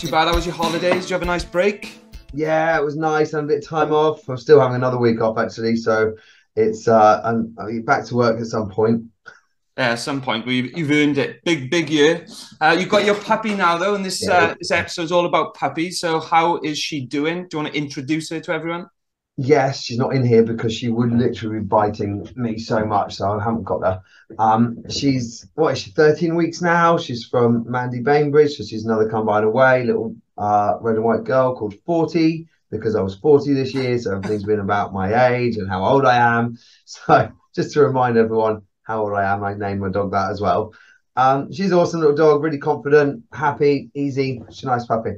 too bad. How was your holidays? Did you have a nice break? Yeah, it was nice and a bit of time off. I'm still having another week off actually, so it's I'll be back to work at some point. At some point, you've earned it. Big year. You've got your puppy now, though, and this Yeah, this episode is all about puppies. So, how is she doing? Do you want to introduce her to everyone? yes, she's not in here because she would literally be biting me so much, so I haven't got her. She's what is she, 13 weeks now? She's from Mandy Bainbridge, so she's another come by the way, little red and white girl called 40 because I was 40 this year, so everything's been about my age and how old I am. So just to remind everyone how old I am, I named my dog that as well. She's an awesome little dog, really confident, happy, easy. She's a nice puppy.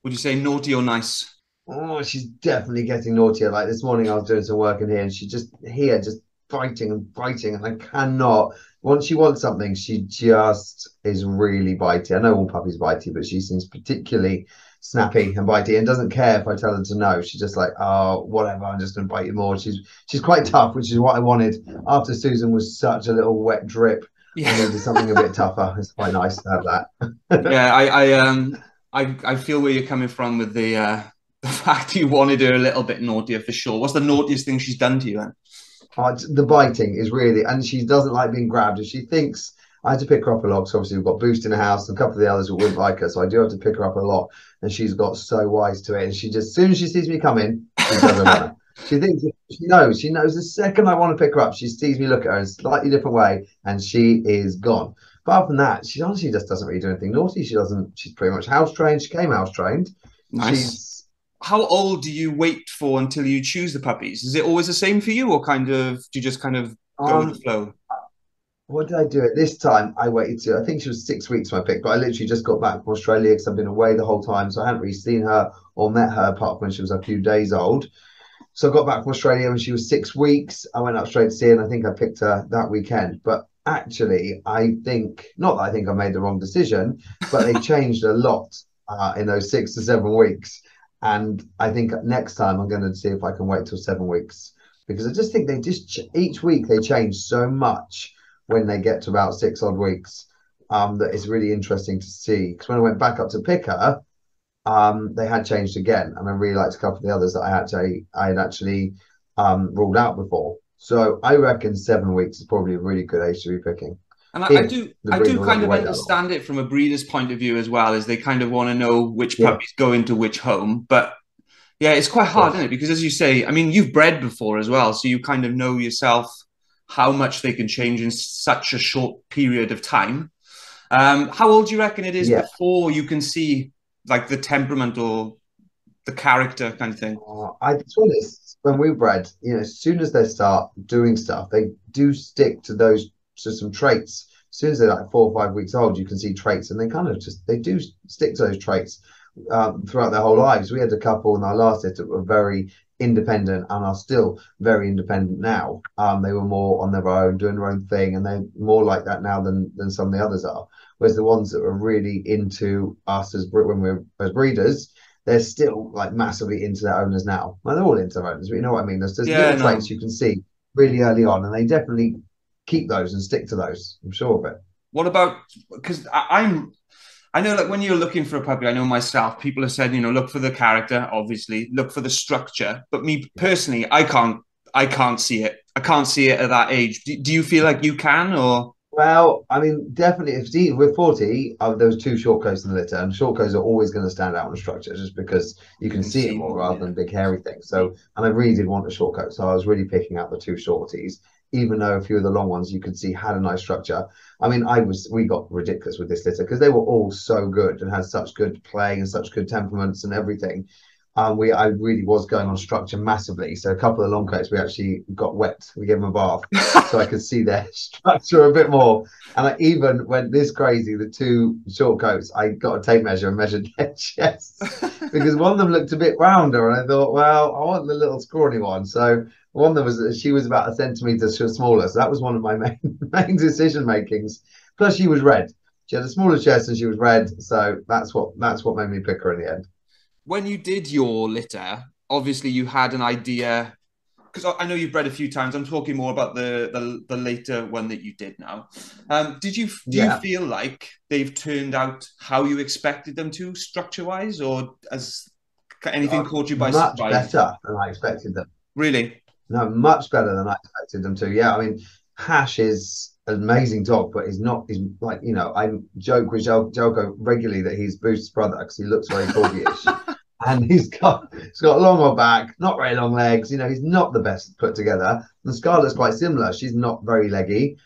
Would you say naughty or nice? Oh, she's definitely getting naughtier. Like this morning, I was doing some work in here, and she just here, just biting and biting, and I cannot. Once she wants something, she just is really bitey. I know all puppies are bitey, but she seems particularly snappy and bitey, and doesn't care if I tell her to no. She's just like, oh, whatever. I'm just going to bite you more. She's quite tough, which is what I wanted. After Susan was such a little wet drip, I Yeah, needed something a bit tougher. It's quite nice to have that. yeah. I feel where you're coming from with the fact you wanted her a little bit naughtier for sure. What's the naughtiest thing she's done to you then? The biting is really, and she doesn't like being grabbed. And she thinks I had to pick her up a lot. So obviously we've got Boost in the house and a couple of the others who wouldn't like her. So I do have to pick her up a lot. And she's got so wise to it. And she just, as soon as she sees me coming, she doesn't want her. She thinks she knows the second I want to pick her up, she sees me look at her in a slightly different way, and she is gone. But apart from that, she honestly just doesn't really do anything naughty. She doesn't. She's pretty much house trained. She came house trained. Nice. She's How old do you wait for until you choose the puppies? Is it always the same for you, or kind of do you just kind of go with the um flow? What did I do at this time? I waited to, I think she was 6 weeks my pick, but I literally just got back from Australia because I've been away the whole time. So I hadn't really seen her or met her apart from when she was a few days old. So I got back from Australia when she was 6 weeks. I went up straight to see her and I think I picked her that weekend. But actually, I think, not that I think I made the wrong decision, but they changed a lot in those 6 to 7 weeks. And I think next time I'm going to see if I can wait till 7 weeks because I just think they just, each week they change so much when they get to about 6 odd weeks, that it's really interesting to see. Because when I went back up to pick her, they had changed again, and I really liked a couple of the others that I had actually ruled out before. So I reckon 7 weeks is probably a really good age to be picking And if the I breeder do will let kind you of wait that long. understand it from a breeder's point of view as well, as they kind of want to know which Yeah, of puppies go into which home. But yeah, it's quite hard, isn't course. it? Because as you say, I mean, you've bred before as well, so you kind of know yourself how much they can change in such a short period of time. How old do you reckon it is Yeah. before you can see like the temperament or the character kind of thing? I, to be honest, when we bred, as soon as they start doing stuff, they do stick to those, to some traits. As soon as they're like 4 or 5 weeks old, you can see traits, and they kind of just they do stick to those traits throughout their whole lives. We had a couple in our last set that were very independent and are still very independent now. They were more on their own, doing their own thing, and they're more like that now than some of the others are. Whereas the ones that were really into us when we're as breeders, they're still like massively into their owners now. Well, they're all into their owners, but you know what I mean. There's Yeah, little no. traits you can see really early on, and they definitely keep those and stick to those. I'm sure of it. What about because I know like when you're looking for a puppy, I know myself, people have said, look for the character, obviously, look for the structure. But me personally, I can't see it. I can't see it at that age. Do you feel like you can or Well, I mean, definitely. If we're 40, there was two short coats in the litter, and short coats are always going to stand out on the structure just because you you can can see it see more more? rather Yeah. than big hairy things. So, and I really did want a short coat, so I was really picking out the two shorties, even though a few of the long ones you could see had a nice structure. I mean, we got ridiculous with this litter because they were all so good and had such good play and such good temperaments and everything. I really was going on structure massively. So a couple of long coats we actually got wet. We gave them a bath so I could see their structure a bit more. And I even went this crazy. The two short coats, I got a tape measure and measured their chests because one of them looked a bit rounder, and I thought, well, I want the little scrawny one. So one of them she was about a centimetre smaller. So that was one of my main decision makings. Plus, she was red. She had a smaller chest and she was red. So that's what made me pick her in the end. When you did your litter, obviously you had an idea because I know you've bred a few times. I'm talking more about the later one that you did now. Do you Yeah. feel like they've turned out how you expected them to, structure wise, or has anything caught you by Much surprise? better than I expected them. Really? No, much better than I expected them to. Yeah, I mean, Hash is an amazing dog, but he's not. He's like, I joke with Jelko regularly that he's Booth's brother because he looks very corgi-ish, and he's got a long old back, not very long legs. He's not the best put together. And Scarlett's quite similar. She's not very leggy.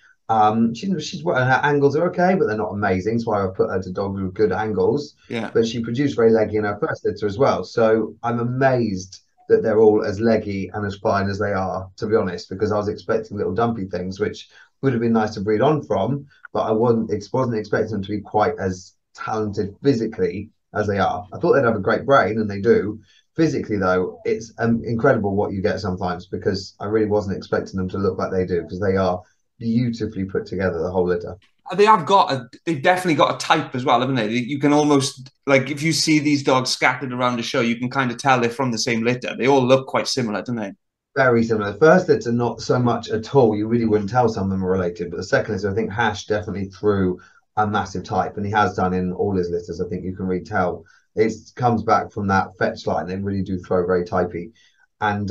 She's her angles are okay, but they're not amazing. That's why I put her to dogs with good angles. Yeah. But she produced very leggy in her first litter as well. So I'm amazed that they're all as leggy and as fine as they are, to be honest, because I was expecting little dumpy things, which would have been nice to breed on from, but I wasn't expecting them to be quite as talented physically as they are. I thought they'd have a great brain, and they do. Physically, though, it's incredible what you get sometimes, because I really wasn't expecting them to look like they do, because they are beautifully put together, the whole litter. They've definitely got a type as well, haven't they? You can almost, like, if you see these dogs scattered around the show, you can kind of tell they're from the same litter. They all look quite similar, don't they? Very similar. The first litter, not so much at all. You really wouldn't tell some of them are related. But the second litter, I think Hash definitely threw a massive type, and he has done in all his litters. I think you can really tell. It comes back from that fetch line. They really do throw very typey. And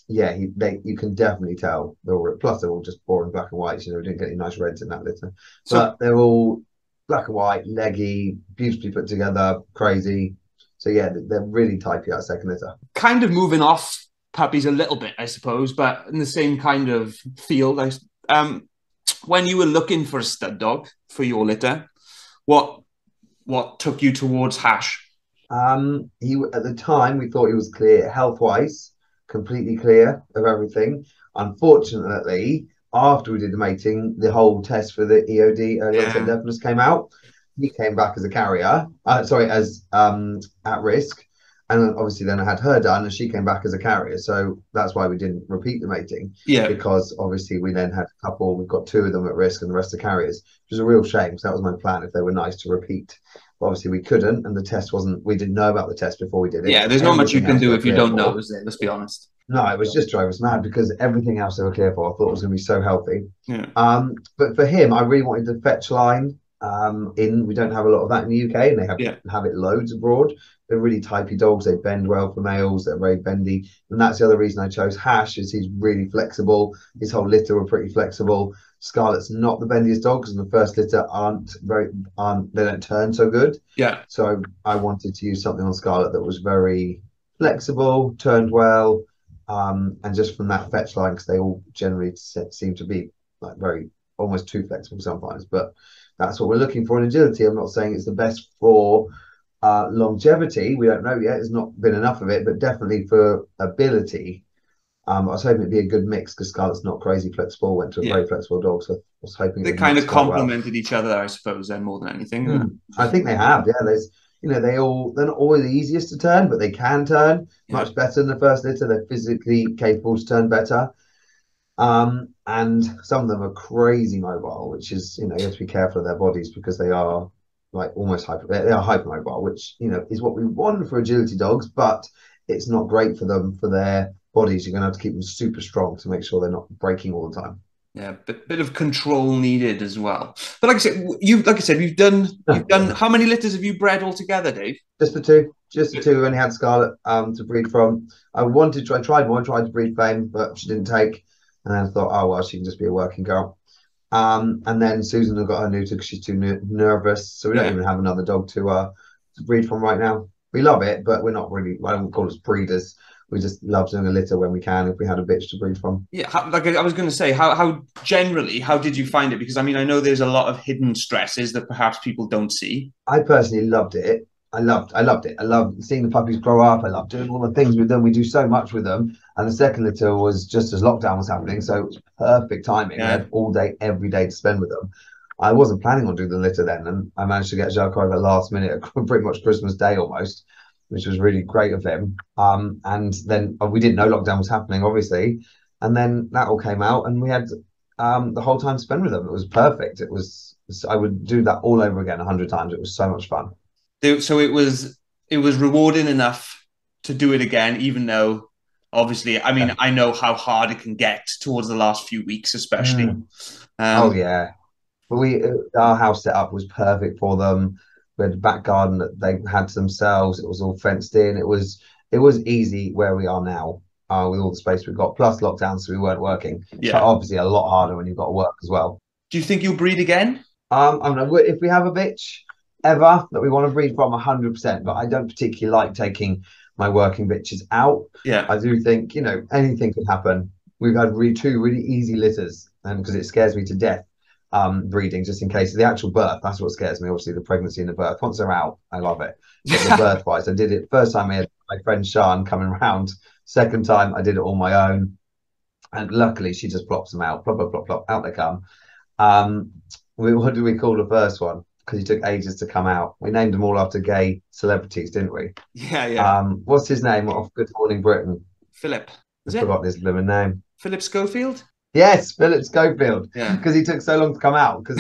yeah, you can definitely tell. Plus, they're all just boring black and whites. We didn't get any nice reds in that litter. So But they're all black and white, leggy, beautifully put together, crazy. So yeah, they're really typey out second litter. kind of moving off puppies a little bit, I suppose, but in the same kind of field. When you were looking for a stud dog for your litter, what took you towards Hash? He at the time we thought he was clear health wise, completely clear of everything. Unfortunately, after we did the mating, the whole test for the EOD, early onset deafness, came out. He came back as a carrier, sorry, as at risk, and obviously then I had her done, and she came back as a carrier. So that's why we didn't repeat the mating, Yeah, because obviously we then had a couple. We've got two of them at risk, and the rest are carriers, which was a real shame because that was my plan. If they were nice to repeat. But obviously we couldn't, and the test wasn't. We didn't know about the test before we did it. yeah. There's not much you Everything can else do they were if you clear don't know, for. is there? Let's be honest. No, it was just drove us mad because everything else they were clear for, I thought was going to be so healthy. Yeah, But for him, I really wanted the fetch line. We don't have a lot of that in the UK, and they yeah, have it loads abroad. They're really typey dogs. They bend well for males. They're very bendy, and that's the other reason I chose Hash. Is he's really flexible. His whole litter were pretty flexible. Scarlett's not the bendiest dogs, and the first litter they don't turn so good. yeah. So I wanted to use something on Scarlett that was very flexible, turned well, and just from that fetch line, because they all generally seem to be like very almost too flexible sometimes. But that's what we're looking for in agility. I'm not saying it's the best for longevity. We don't know yet. There's not been enough of it, but definitely for ability. I was hoping it'd be a good mix because Scarlett's not crazy flexible, went to a Yeah. very flexible dog. So I was hoping They it would kind mix of quite well. complemented each other, I suppose, then more than anything. I think they have. Yeah, they're not always the easiest to turn, but they can turn much better than the first litter. They're physically capable to turn better. And some of them are crazy mobile, which is, you have to be careful of their bodies because they are like almost they are hypermobile, which, is what we want for agility dogs, but it's not great for them for their bodies. You're going to have to keep them super strong to make sure they're not breaking all the time. Yeah, bit of control needed as well. But like I said, you've done how many litters have you bred altogether, Dave? Just the two. We only had Scarlett to breed from. I tried more, tried to breed Fame, but she didn't take. And then I thought, oh well, she can just be a working girl. And then Susan got her neuter because she's too nervous, so we don't even have another dog to breed from right now. We love it, but we're not really. I don't call us breeders. We just love doing a litter when we can if we had a bitch to breed from. Yeah, like I was going to say, how generally, how did you find it? Because I mean, I know there's a lot of hidden stresses that perhaps people don't see. I personally loved it. I loved it. I loved seeing the puppies grow up. I loved doing all the things with them. We do so much with them. And the second litter was just as lockdown was happening, so it was perfect timing. Yeah. I had all day, every day to spend with them. I wasn't planning on doing the litter then, and I managed to get Jacques over last minute, pretty much Christmas Day almost, which was really great of him. And then we didn't know lockdown was happening, obviously. And then that all came out, and we had the whole time to spend with them. It was perfect. I would do that all over again 100 times. It was so much fun. So it was rewarding enough to do it again, even though Obviously, I mean, I know how hard it can get towards the last few weeks, especially. Mm. Oh Um, yeah. But our house setup was perfect for them. We had a back garden that they had to themselves. It was all fenced in. It was easy where we are now, with all the space we've got. Plus lockdown, so we weren't working. So yeah. obviously a lot harder when you've got to work as well. Do you think you'll breed again? I mean, if we have a bitch ever that we want to breed from, 100%. But I don't particularly like taking my working bitches out. Yeah. I do think, anything could happen. We've had two really easy litters, and because it scares me to death, breeding, just in case of the actual birth. That's what scares me. Obviously, the pregnancy and the birth. Once they're out, I love it. But the birth wise, I did it first time. I had my friend Sean coming around. Second time, I did it on my own, and luckily, she just plops them out. Plop, plop, plop, plop. Out they come. Um, what did we call the first one? Because he took ages to come out. We named them all after gay celebrities, didn't we? Yeah, yeah. What's his name off Good Morning Britain? Philip. I Is it? forgot his living name. Philip Schofield? Yes, Philip Schofield. Yeah. Because he took so long to come out. Because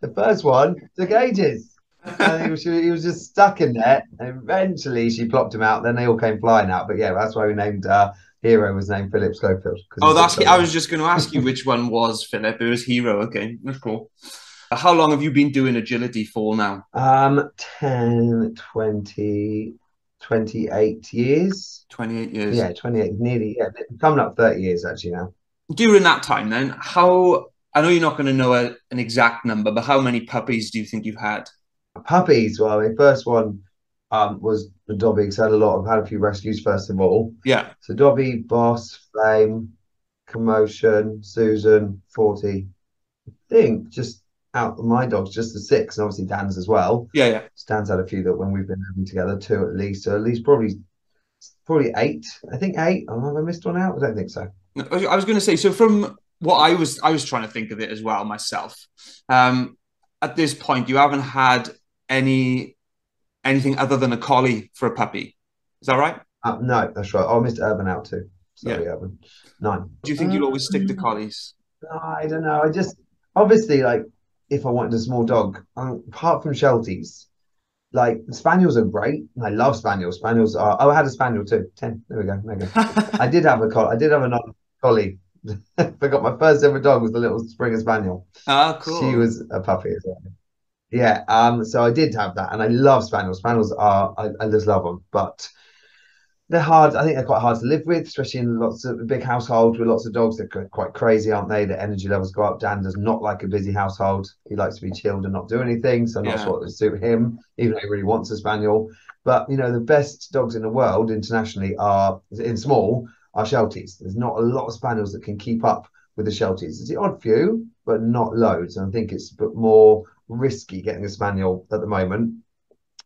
the first one took ages. And he was just stuck in there. And eventually she plopped him out. Then they all came flying out. But yeah, that's why we named Hero was named Philip Schofield. Oh, I was just going to ask you which one was Philip. It was Hero. Okay, that's cool. How long have you been doing agility for now? 10, 20, 28 years. 28 years. Yeah, 28, nearly, yeah, coming up 30 years actually now. During that time, then, I know you're not going to know an exact number, but how many puppies do you think you've had? Puppies, well, the first one was the Dobby, because I had a few rescues first of all. Yeah. So Dobby, Boss, Flame, Commotion, Susan, 40. I think just out of my dogs, just the six, and obviously Dan's as well. Yeah, yeah. Dan's had a few that when we've been living together, two at least. So at least probably eight. I think eight. Oh, have I missed one out? I don't think so. I was going to say, so from what I was trying to think of it as well myself. At this point, you haven't had anything other than a collie for a puppy. Is that right? No, that's right. Oh, I missed Urban out too. Yeah. Sorry, Urban. Nine. Do you think you'll always stick to collies? I don't know. I just obviously like if I wanted a small dog, apart from Shelties, like spaniels are great. I love spaniels. Spaniels are. Oh, I had a spaniel too. 10. There we go. Megan. I did have a collie. I did have a collie. Forgot my first ever dog was a little Springer Spaniel. Oh, cool. She was a puppy as well. Yeah. So I did have that, and I love spaniels. Spaniels are. I just love them, but they're hard. I think they're quite hard to live with, especially in lots of big households with lots of dogs. They're quite crazy, aren't they? The energy levels go up. Dan does not like a busy household. He likes to be chilled and not do anything. So I'm not sure it would suit him, even though he really wants a spaniel. But the best dogs in the world internationally are in small are Shelties. There's not a lot of spaniels that can keep up with the Shelties. It's the odd few, but not loads. And I think it's a bit more risky getting a spaniel at the moment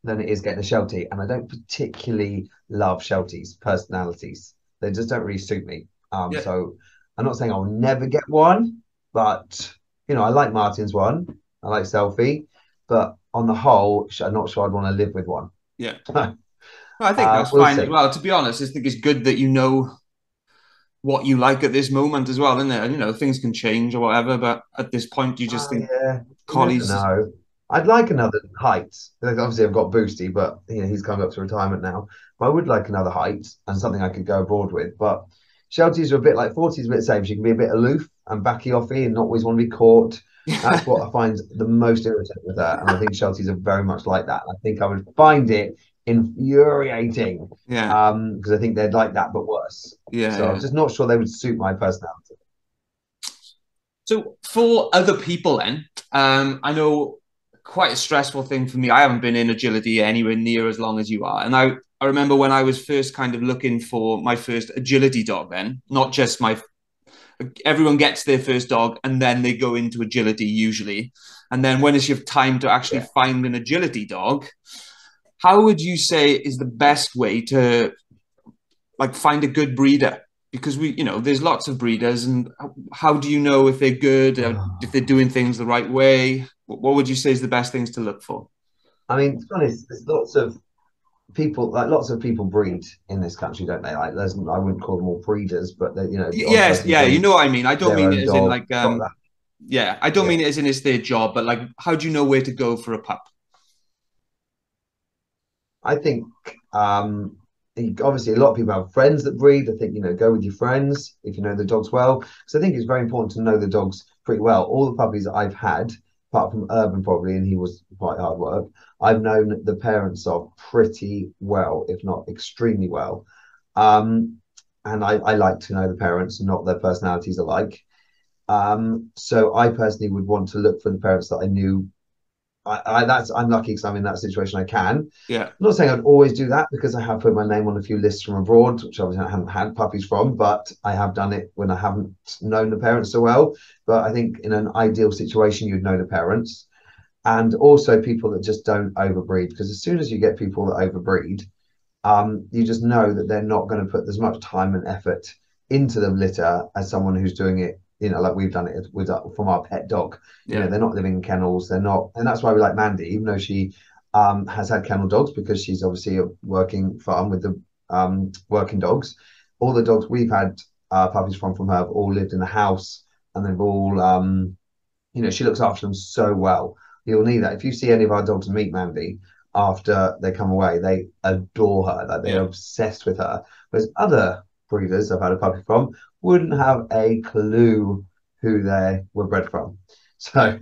than it is getting a Sheltie. And I don't particularly love Shelties' personalities. They just don't really suit me. So I'm not saying I'll never get one, but I like Martin's one. I like Selfie, but on the whole, I'm not sure I'd want to live with one. Yeah. Well, I think that's fine as well. To be honest, I think it's good that you know what you like at this moment as well, isn't it? Things can change or whatever, but at this point, you just think collies. No, I'd like another height. Obviously, I've got Boosty, but he's coming up to retirement now. But I would like another height and something I could go abroad with. But Shelties are a bit like 40's a bit the same. She can be a bit aloof and backy offy and not always want to be caught. That's what I find the most irritating with her. And I think Shelties are very much like that. I think I would find it infuriating. Yeah. Because I think they'd like that, but worse. Yeah. So I'm just not sure they would suit my personality. So for other people then, I know quite a stressful thing for me. I haven't been in agility anywhere near as long as you are. And I remember when I was first kind of looking for my first agility dog then, not just everyone gets their first dog and then they go into agility usually. And then when it's your time to actually find an agility dog, how would you say is the best way to find a good breeder? Because there's lots of breeders, and how do you know if they're good, if they're doing things the right way? What would you say is the best things to look for? I mean, to be honest, there's lots of people breed in this country, don't they? I wouldn't call them all breeders, but they, yes, yeah, you know what I mean. I don't mean it as in I don't mean it as in it's their job, but how do you know where to go for a pup? I think obviously a lot of people have friends that breed. I think, go with your friends if you know the dogs well. Because I think it's very important to know the dogs pretty well. All the puppies that I've had, apart from Urban probably, and he was quite hard work, I've known the parents of pretty well, if not extremely well. Um, and I like to know the parents, not their personalities alike. So I personally would want to look for the parents that I knew. I'm lucky because I'm in that situation. I can. I'm Yeah, not saying I'd always do that because I have put my name on a few lists from abroad, which obviously I haven't had puppies from, but I have done it when I haven't known the parents so well. But I think in an ideal situation, you'd know the parents, and also people that just don't overbreed. Because as soon as you get people that overbreed, you just know that they're not going to put as much time and effort into the litter as someone who's doing it, like we've done it with from our pet dog. yeah, They're not living in kennels. They're not, and that's why we like Mandy, even though she has had kennel dogs because she's obviously a working farm with the working dogs. All the dogs we've had puppies from her have all lived in the house, and they've all she looks after them so well. You'll need that. If you see any of our dogs meet Mandy after they come away, they adore her. Like they're yeah. obsessed with her. Whereas other breeders I've had a puppy from wouldn't have a clue who they were bred from. So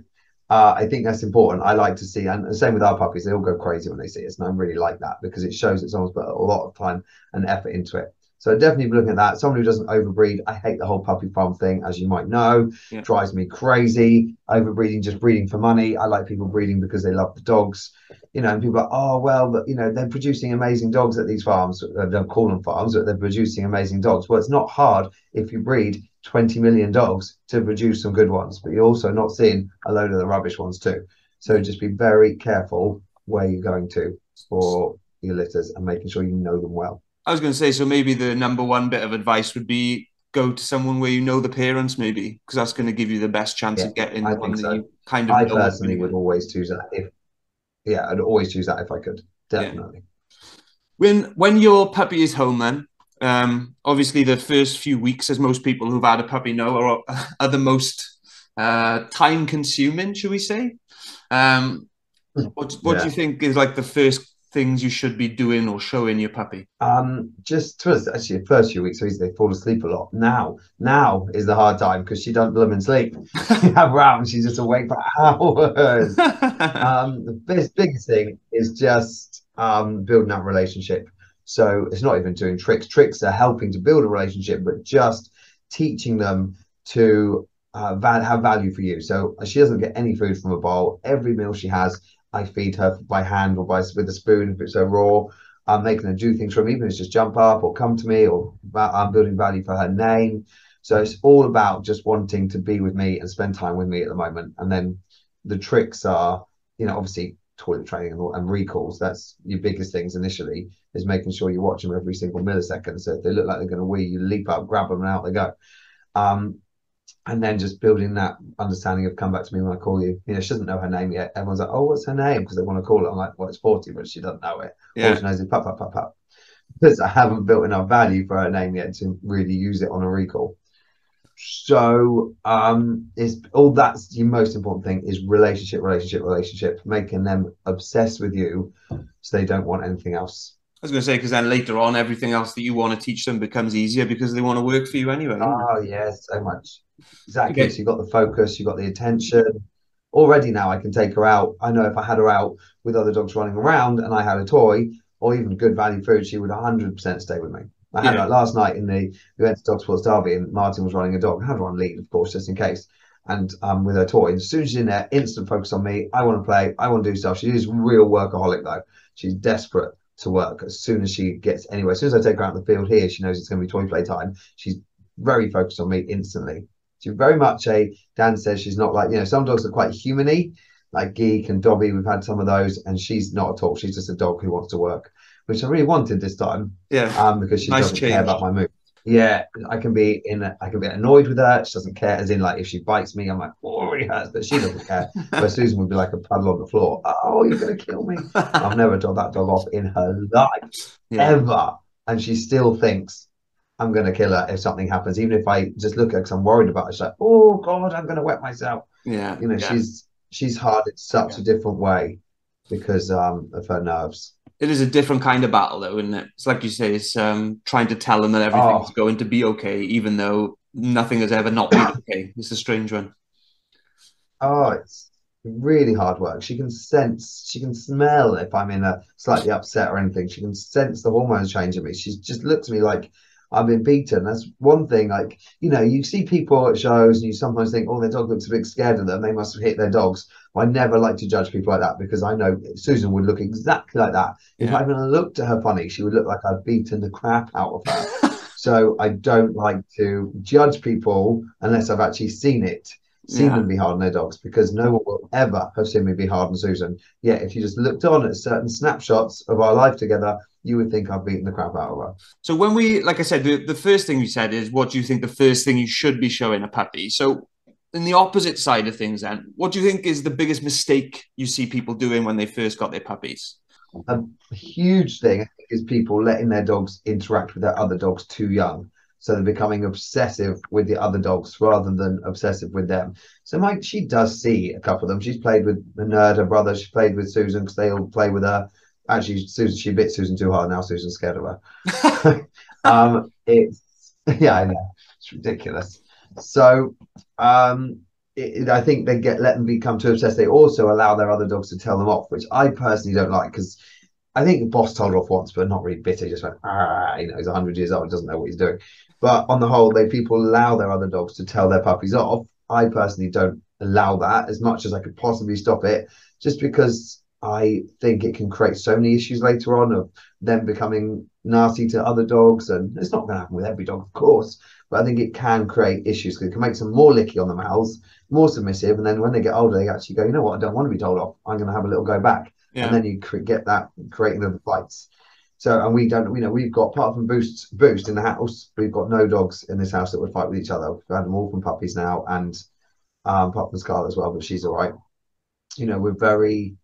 I think that's important. I like to see, and the same with our puppies, they all go crazy when they see us. And I really like that because it shows that someone's put a lot of time and effort into it. So definitely be looking at that. Someone who doesn't overbreed. I hate the whole puppy farm thing, as you might know. Yeah. Drives me crazy. Overbreeding, just breeding for money. I like people breeding because they love the dogs. And people are like, oh well, but they're producing amazing dogs at these farms. Don't call them farms, but they're producing amazing dogs. Well, it's not hard if you breed 20 million dogs to produce some good ones, but you're also not seeing a load of the rubbish ones too. So just be very careful where you're going to for your litters and making sure you know them well. I was going to say, so maybe the number one bit of advice would be go to someone where you know the parents, maybe, because that's going to give you the best chance Yeah, of getting I one think that so. you kind of I know what you're personally going to would get. always choose that if yeah, I'd always choose that if I could. Yeah. Definitely. When your puppy is home, then obviously the first few weeks, as most people who've had a puppy know, are the most time consuming, should we say? Um, what do you Yeah. think is like the first things you should be doing or showing your puppy? Just to us, actually, the first few weeks, so easy, they fall asleep a lot. Now is the hard time because she doesn't bloom and sleep. You have her out and she's just awake for hours. The biggest thing is just building that relationship. So it's not even doing tricks. Tricks are helping to build a relationship, but just teaching them to have value for you. So she doesn't get any food from a bowl. Every meal she has, I feed her by hand or with a spoon if it's so raw. I'm making her do things for me, even if it's just jump up or come to me, or I'm building value for her name. So it's all about just wanting to be with me and spend time with me at the moment. And then the tricks are, obviously toilet training and recalls. That's your biggest things initially, is making sure you watch them every single millisecond. So if they look like they're going to wee, you leap up, grab them, and out they go. Um, and then just building that understanding of come back to me when I call you. She doesn't know her name yet. Everyone's like, oh, what's her name? Because they want to call it. I'm like, well, it's 40, but she doesn't know it. All Yeah. she knows is pup, pup, pup, pup. Because I haven't built enough value for her name yet to really use it on a recall. So is all that's the most important thing is relationship, making them obsessed with you so they don't want anything else. I was going to say, because then later on, everything else that you want to teach them becomes easier because they want to work for you anyway. Oh yes, so much. Exactly. So Okay. you got the focus, you got the attention. Already now I can take her out. I know if I had her out with other dogs running around and I had a toy or even good value food, she would 100% stay with me. I had Yeah. like last night we went to Dog Sports Derby and Martin was running a dog. I had her on lead, of course, just in case. And with her toy, and as soon as she's in there, instant focus on me. I want to play. I want to do stuff. She is real workaholic though. She's desperate to work as soon as she gets anywhere. As soon as I take her out in the field here, she knows it's going to be toy play time. She's very focused on me instantly. She's very much Dan says she's not like, some dogs are quite humany, like Geek and Dobby. We've had some of those, and she's not at all. She's just a dog who wants to work, which I really wanted this time, Yeah. because she Nice doesn't care change. about my mood. Yeah, I can be annoyed with her. She doesn't care, as in like if she bites me, I'm like, oh, it really hurts, but she doesn't care. Where Susan would be like a puddle on the floor. Oh, you're gonna kill me. I've never told that dog off in her life, Yeah. ever. And she still thinks I'm going to kill her if something happens. Even if I just look at her because I'm worried about her, she's like, oh God, I'm going to wet myself. Yeah. Yeah. She's hard in such a different way because of her nerves. It is a different kind of battle, though, isn't it? It's like you say, it's trying to tell them that everything's Oh, going to be okay, even though nothing has ever not been okay. It's a strange one. oh, it's really hard work. She can sense, she can smell if I'm in a slightly upset or anything. She can sense the hormones changing me. She just looks at me like I've been beaten. That's one thing. Like, you see people at shows and you sometimes think, oh, their dog looks a bit scared of them. They must have hit their dogs. I never like to judge people like that because I know Susan would look exactly like that. If I Yeah. even looked at her funny, she would look like I'd beaten the crap out of her. So I don't like to judge people unless I've actually seen Yeah. them be hard on their dogs, because no one will ever have seen me be hard on Susan. Yeah, if you just looked on at certain snapshots of our life together, you would think I've beaten the crap out of her. So when like I said, the first thing you said is, what do you think the first thing you should be showing a puppy? So in the opposite side of things, then, what do you think is the biggest mistake you see people doing when they first got their puppies? A huge thing I think, is people letting their dogs interact with their other dogs too young. So they're becoming obsessive with the other dogs rather than obsessive with them. So Mike, she does see a couple of them. She's played with the nerd, her brother. She played with Susan because they all play with her. Actually, Susan, she bit Susan too hard. Now Susan's scared of her. It's yeah, I know, it's ridiculous. So I think they let them become too obsessed. They also allow their other dogs to tell them off, which I personally don't like, because I think the boss told her off once, but not really bitter. He just went, he's 100 years old, doesn't know what he's doing. But on the whole, people allow their other dogs to tell their puppies off. I personally don't allow that as much as I could possibly stop it, just because I think it can create so many issues later on of them becoming nasty to other dogs. And it's not going to happen with every dog, of course, but I think it can create issues because it can make them more licky on the mouths, more submissive. And then when they get older, they actually go, you know what, I don't want to be told off. I'm going to have a little go back. And Yeah. then you get that creating the fights. So, and we don't, we've got, apart from Boost in the house, we've got no dogs in this house that would fight with each other. We've had them all from puppies now, and apart from Scarlet as well, but she's all right. We're very,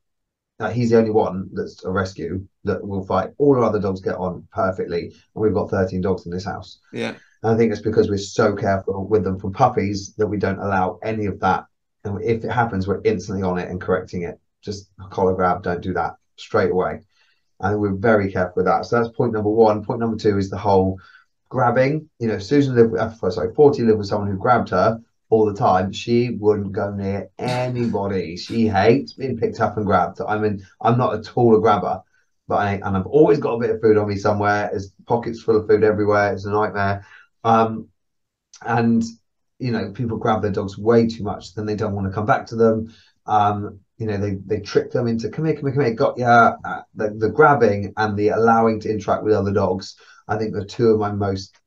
he's the only one that's a rescue that will fight. All our other dogs get on perfectly, and we've got 13 dogs in this house. Yeah. And I think it's because we're so careful with them from puppies that we don't allow any of that. And if it happens, we're instantly on it and correcting it. Just collar grab, don't do that straight away. And we're very careful with that. So that's point number one. Point number two is the whole grabbing. Susan lived with, sorry, 40 lived with someone who grabbed her all the time. She wouldn't go near anybody. She hates being picked up and grabbed. I mean, I'm not at all a grabber, but I've always got a bit of food on me somewhere. There's pockets full of food everywhere. It's a nightmare. And people grab their dogs way too much, then they don't want to come back to them. They trick them into come here, got ya. The grabbing and the allowing to interact with other dogs, I think, are two of my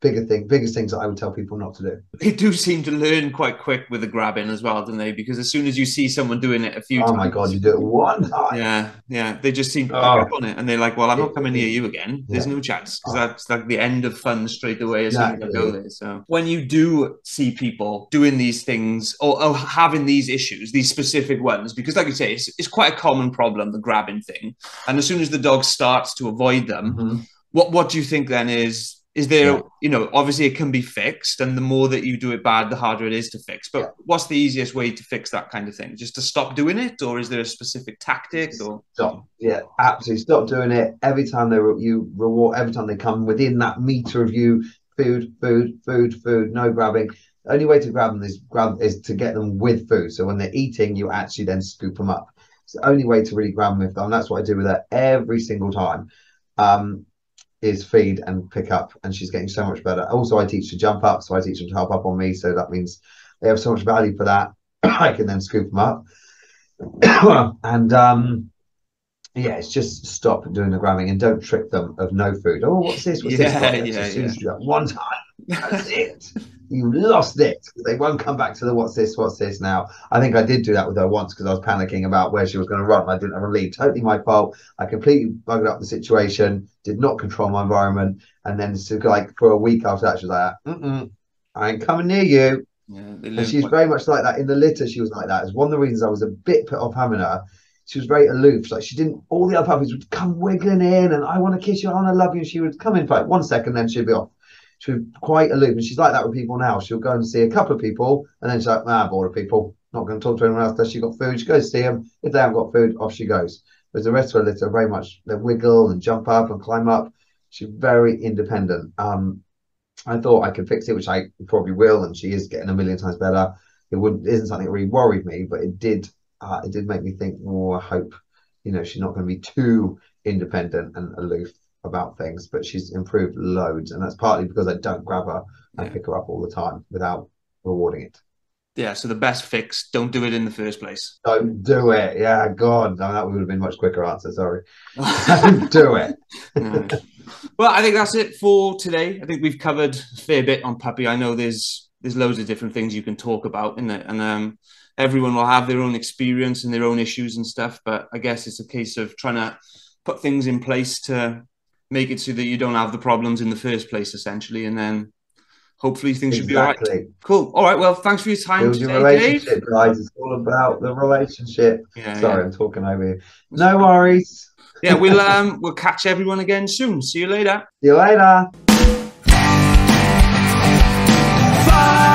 biggest things that I would tell people not to do. They do seem to learn quite quick with the grabbing as well, don't they? Because as soon as you see someone doing it a few Oh my God, times, you do it one time. yeah, they just seem to pick up Oh, on it, and they're like, "Well, I'm not coming near it, you again. There's yeah, no chance," because oh, that's like the end of fun straight away as soon as I go exactly. there. So when you do see people doing these things or having these issues, these specific ones, because like you say, it's quite a common problem, the grabbing thing, and as soon as the dog starts to avoid them, Mm-hmm. what do you think then is there, Yeah, obviously it can be fixed, and the more that you do it bad, the harder it is to fix, but yeah. what's the easiest way to fix that kind of thing? Just to stop doing it, or is there a specific tactic? Or Stop. Yeah, absolutely. Stop doing it. Every time you reward, every time they come within that meter of you, food, food, food, food, no grabbing. The only way to grab them is to get them with food. So when they're eating, you actually then scoop them up. It's the only way to really grab them with them. That's what I do with her every single time. Um, is feed and pick up, and she's getting so much better. Also, I teach to jump up, so I teach them to hop up on me. So that means they have so much value for that. I can then scoop them up. And yeah, it's just stop doing the grabbing and don't trick them of no food. Oh, what's this? What's this? yeah, Got this. yeah, As soon yeah. as you do that one time, that's it. You lost it. They won't come back to the what's this? What's this now? I think I did do that with her once because I was panicking about where she was going to run. I didn't have a lead. Totally my fault. I completely bugged up the situation, did not control my environment. And then, so like, for a week after that, she was like, I ain't coming near you. Yeah, they And learn she's quite. very much like that in the litter. She was like that. It's one of the reasons I was a bit put off having her. She was very aloof. Like, she didn't. All the other puppies would come wiggling in, and I want to kiss you, I want to love you. And she would come in for like 1 second, then she'd be off. She was quite aloof, and she's like that with people now. She'll go and see a couple of people, and then she's like, bored of people. Not going to talk to anyone else. Does she got food? She goes see them. If they haven't got food, off she goes. Whereas the rest of her litter are very much, they wiggle and jump up and climb up. She's very independent. I thought I could fix it, which I probably will, and she is getting a million times better. Isn't something that really worried me, but it did make me think more. I hope, she's not going to be too independent and aloof about things, but she's improved loads, and that's partly because I don't grab her and pick her up all the time without rewarding it. Yeah, so the best fix, don't do it in the first place. Don't do it. Yeah, God, no, that would have been a much quicker answer. Sorry. Don't do it. Well, I think that's it for today. I think we've covered a fair bit on Puppy. I know there's loads of different things you can talk about in it, and everyone will have their own experience and their own issues and stuff. But I guess it's a case of trying to put things in place to make it so that you don't have the problems in the first place, essentially, and then hopefully things should be all right. Cool. All right. Well, thanks for your time Build today, your relationship, Dave. guys. It's all about the relationship. Yeah, Sorry, I'm talking over you. No worries. Yeah, we'll catch everyone again soon. See you later. See you later. Bye.